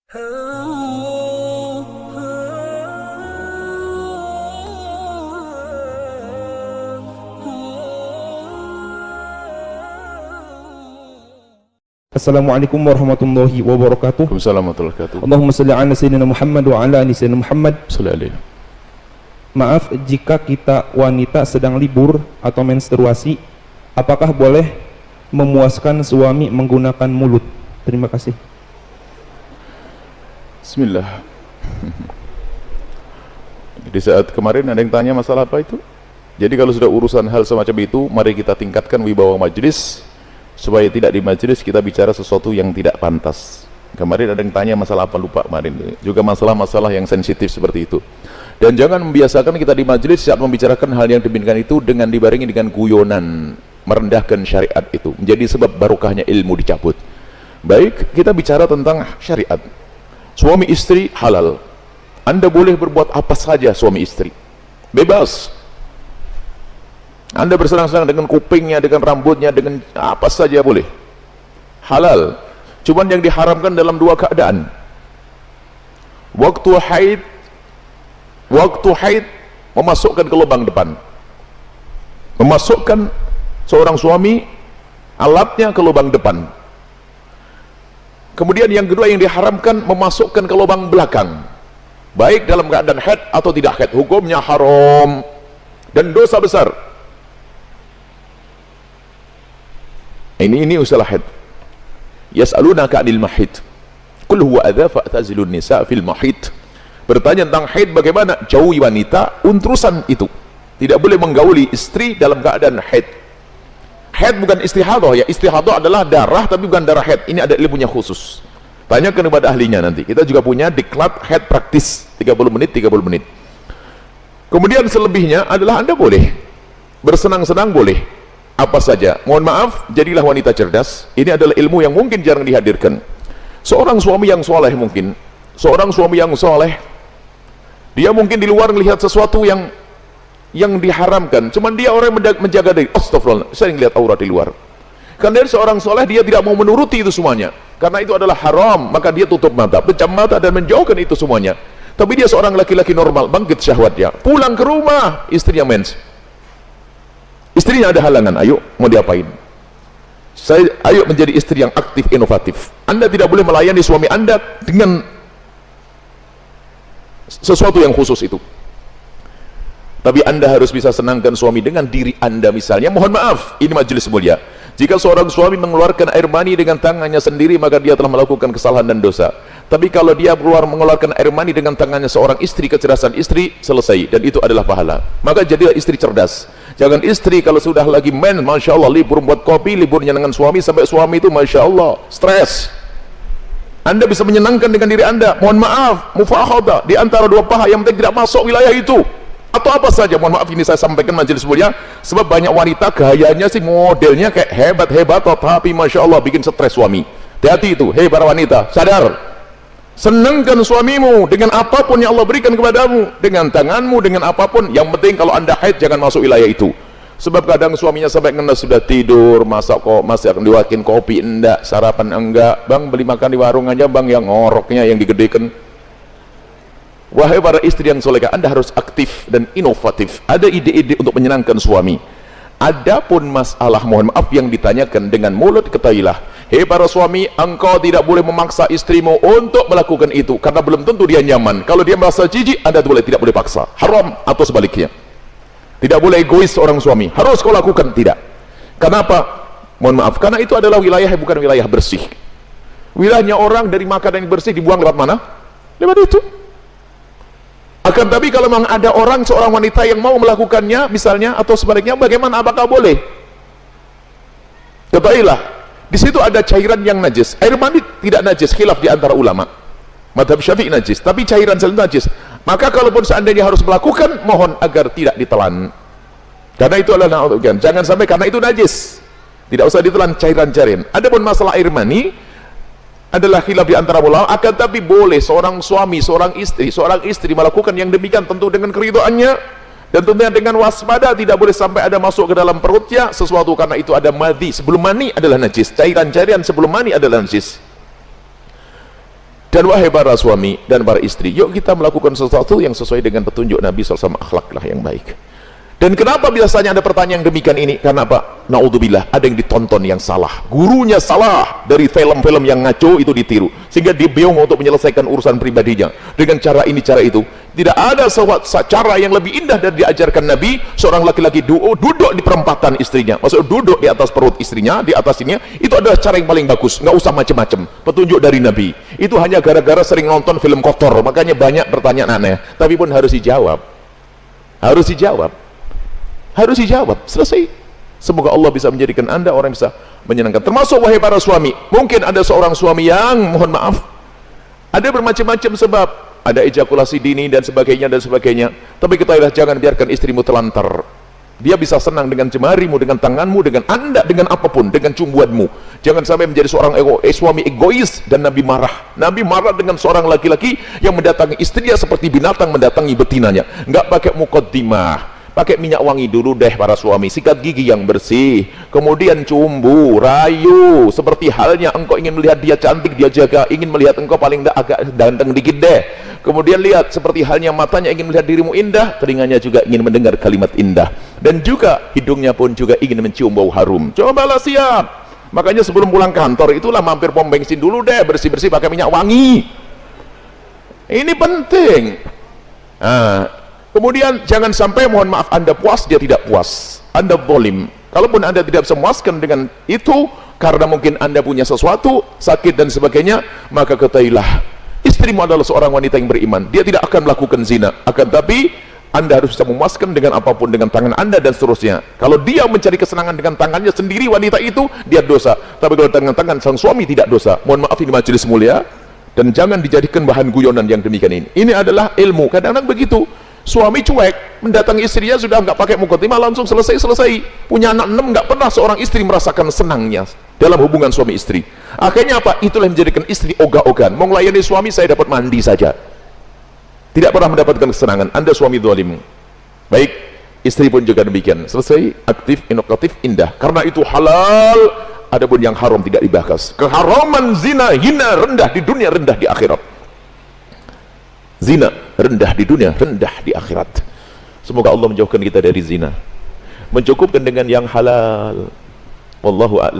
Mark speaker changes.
Speaker 1: Assalamualaikum warahmatullahi wabarakatuh.
Speaker 2: Assalamualaikum warahmatullahi wabarakatuh.
Speaker 1: Allahumma salli ala sayyidina Muhammad wa ala ali sayyidina Muhammad.
Speaker 2: Sallallahu.
Speaker 1: Maaf jika kita wanita sedang libur atau menstruasi, apakah boleh memuaskan suami menggunakan mulut? Terima kasih.
Speaker 2: Bismillah. Di saat kemarin ada yang tanya masalah apa itu? Jadi kalau sudah urusan hal semacam itu, mari kita tingkatkan wibawa majelis supaya tidak di majelis kita bicara sesuatu yang tidak pantas. Kemarin ada yang tanya masalah apa, lupa kemarin. Juga masalah-masalah yang sensitif seperti itu. Dan jangan membiasakan kita di majelis saat membicarakan hal yang demikian itu dengan dibarengi dengan guyonan, merendahkan syariat itu, menjadi sebab barokahnya ilmu dicabut. Baik, kita bicara tentang syariat. Suami istri halal. Anda boleh berbuat apa saja suami istri. Bebas. Anda bersenang-senang dengan kupingnya, dengan rambutnya, dengan apa saja boleh. Halal. Cuman yang diharamkan dalam dua keadaan. Waktu haid memasukkan ke lubang depan. Memasukkan seorang suami alatnya ke lubang depan. Kemudian yang kedua yang diharamkan memasukkan ke lubang belakang. Baik dalam keadaan haid atau tidak haid, hukumnya haram dan dosa besar. Ini usaha haid. Yas'alunaka 'anil mahid. Qul huwa adza fa'tazilun nisa fil mahid. Bertanya tentang haid, bagaimana jauhi wanita untrusan itu. Tidak boleh menggauli istri dalam keadaan haid. Haid bukan istihadah ya. Istihadah adalah darah tapi bukan darah haid. Ini ada ilmunya khusus. Tanyakan kepada ahlinya nanti. Kita juga punya diklat haid praktis 30 menit. Kemudian selebihnya adalah Anda boleh bersenang-senang, boleh apa saja. Mohon maaf, jadilah wanita cerdas. Ini adalah ilmu yang mungkin jarang dihadirkan. Seorang suami yang soleh mungkin, dia mungkin di luar melihat sesuatu yang diharamkan, cuman dia orang yang menjaga diri. Astagfirullah, saya melihat aurat di luar. Karena dari seorang soleh, dia tidak mau menuruti itu semuanya, karena itu adalah haram, maka dia tutup mata, pejam mata dan menjauhkan itu semuanya. Tapi dia seorang laki-laki normal, bangkit syahwatnya, pulang ke rumah, istrinya mens, istrinya ada halangan, ayo mau diapain? Ayo menjadi istri yang aktif, inovatif. Anda tidak boleh melayani suami Anda dengan sesuatu yang khusus itu. Tapi Anda harus bisa senangkan suami dengan diri Anda misalnya. Mohon maaf, ini majelis mulia. Jika seorang suami mengeluarkan air mani dengan tangannya sendiri, maka dia telah melakukan kesalahan dan dosa. Tapi kalau dia mengeluarkan air mani dengan tangannya seorang istri, kecerdasan istri, selesai. Dan itu adalah pahala. Maka jadilah istri cerdas. Jangan istri kalau sudah lagi men, Masya Allah, libur buat kopi, liburnya dengan suami, sampai suami itu Masya Allah, stres. Anda bisa menyenangkan dengan diri Anda. Mohon maaf, mufakhadah di antara dua paha yang penting tidak masuk wilayah itu. Atau apa saja, mohon maaf ini saya sampaikan majelis mulia, sebab banyak wanita gayanya sih modelnya kayak hebat-hebat, tapi Masya Allah bikin stres suami. Hati-hati itu, hei para wanita, sadar. Senangkan suamimu dengan apapun yang Allah berikan kepadamu, dengan tanganmu, dengan apapun. Yang penting kalau Anda haid jangan masuk wilayah itu. Sebab kadang suaminya sampai kena sudah tidur, masih akan diwakin kopi, enggak, sarapan enggak, bang beli makan di warung aja bang, yang ngoroknya yang digedekan. Wahai para istri yang solehah, Anda harus aktif dan inovatif. Ada ide-ide untuk menyenangkan suami. Adapun masalah, mohon maaf, yang ditanyakan dengan mulut, ketahuilah, hei para suami, engkau tidak boleh memaksa istrimu untuk melakukan itu, karena belum tentu dia nyaman. Kalau dia merasa jijik, Anda tidak boleh paksa. Haram. Atau sebaliknya, tidak boleh egois seorang suami, harus kau lakukan, tidak. Kenapa? Mohon maaf, karena itu adalah wilayah bukan wilayah bersih. Wilayahnya orang dari makanan yang bersih dibuang lewat mana? Lewat itu. Akan tapi kalau memang ada orang, seorang wanita yang mau melakukannya misalnya, atau sebaliknya, bagaimana, apakah boleh? Ketahuilah, di situ ada cairan yang najis. Air mani tidak najis, khilaf di antara ulama. Madhab Syafi'i najis, tapi cairan selalu najis. Maka kalaupun seandainya harus melakukan, mohon agar tidak ditelan. Karena itu adalah jangan sampai karena itu najis. Tidak usah ditelan cairan-cairan. Adapun masalah air mani adalah khilaf di antara ulama, akan tapi boleh seorang suami, seorang istri melakukan yang demikian, tentu dengan keridhaannya dan tentunya dengan waspada. Tidak boleh sampai ada masuk ke dalam perutnya sesuatu, karena itu ada madhi sebelum mani adalah najis, cairan-cairan sebelum mani adalah najis. Dan wahai para suami dan para istri, yuk kita melakukan sesuatu yang sesuai dengan petunjuk Nabi SAW, akhlaklah yang baik. Dan kenapa biasanya ada pertanyaan demikian ini? Karena apa? Naudzubillah, ada yang ditonton yang salah, gurunya salah, dari film-film yang ngaco itu ditiru, sehingga dia bingung untuk menyelesaikan urusan pribadinya dengan cara ini, cara itu. Tidak ada cara yang lebih indah dari diajarkan Nabi. Seorang laki-laki duduk di perempatan istrinya, maksud duduk di atas perut istrinya, di atas ini, itu adalah cara yang paling bagus. Nggak usah macam-macam, petunjuk dari Nabi. Itu hanya gara-gara sering nonton film kotor, makanya banyak pertanyaan aneh, tapi pun harus dijawab, harus dijawab, selesai. Semoga Allah bisa menjadikan Anda orang yang bisa menyenangkan. Termasuk wahai para suami, mungkin ada seorang suami yang, mohon maaf, ada bermacam-macam sebab, ada ejakulasi dini dan sebagainya, tapi ketahuilah, jangan biarkan istrimu terlantar. Dia bisa senang dengan jemarimu, dengan tanganmu, dengan Anda, dengan apapun, dengan cumbuanmu. Jangan sampai menjadi seorang suami egois. Dan Nabi marah dengan seorang laki-laki yang mendatangi istrinya seperti binatang mendatangi betinanya. Nggak pakai mukaddimah, pakai minyak wangi dulu deh para suami, sikat gigi yang bersih, kemudian cumbu, rayu, seperti halnya engkau ingin melihat dia cantik, dia jaga, ingin melihat engkau paling agak ganteng dikit deh. Kemudian lihat, seperti halnya matanya ingin melihat dirimu indah, telinganya juga ingin mendengar kalimat indah, dan juga hidungnya pun juga ingin mencium bau harum. Cobalah siap. Makanya sebelum pulang kantor itulah mampir pom bensin dulu deh, bersih-bersih pakai minyak wangi. Ini penting. Kemudian jangan sampai, mohon maaf, Anda puas, dia tidak puas, Anda zalim. Kalaupun Anda tidak bisa memuaskan dengan itu, karena mungkin Anda punya sesuatu, sakit dan sebagainya, maka ketahuilah, istrimu adalah seorang wanita yang beriman. Dia tidak akan melakukan zina, akan tapi Anda harus bisa memuaskan dengan apapun, dengan tangan Anda dan seterusnya. Kalau dia mencari kesenangan dengan tangannya sendiri, wanita itu, dia dosa. Tapi kalau dengan tangan sang suami, tidak dosa. Mohon maaf, ini majelis mulia, dan jangan dijadikan bahan guyonan yang demikian ini. Ini adalah ilmu. Kadang-kadang begitu, suami cuek, mendatangi istrinya sudah nggak pakai mukaddimah, langsung selesai. Punya anak 6, nggak pernah seorang istri merasakan senangnya dalam hubungan suami istri. Akhirnya apa? Itulah yang menjadikan istri ogah-ogahan. Mau melayani suami, saya dapat mandi saja, tidak pernah mendapatkan kesenangan. Anda suami zalim. Baik, istri pun juga demikian. Selesai, aktif, inovatif, indah. Karena itu halal. Adapun yang haram tidak dibahas. Keharaman zina, hina, rendah di dunia, rendah di akhirat. Zina rendah di dunia, rendah di akhirat. Semoga Allah menjauhkan kita dari zina, mencukupkan dengan yang halal. Wallahu a'lam.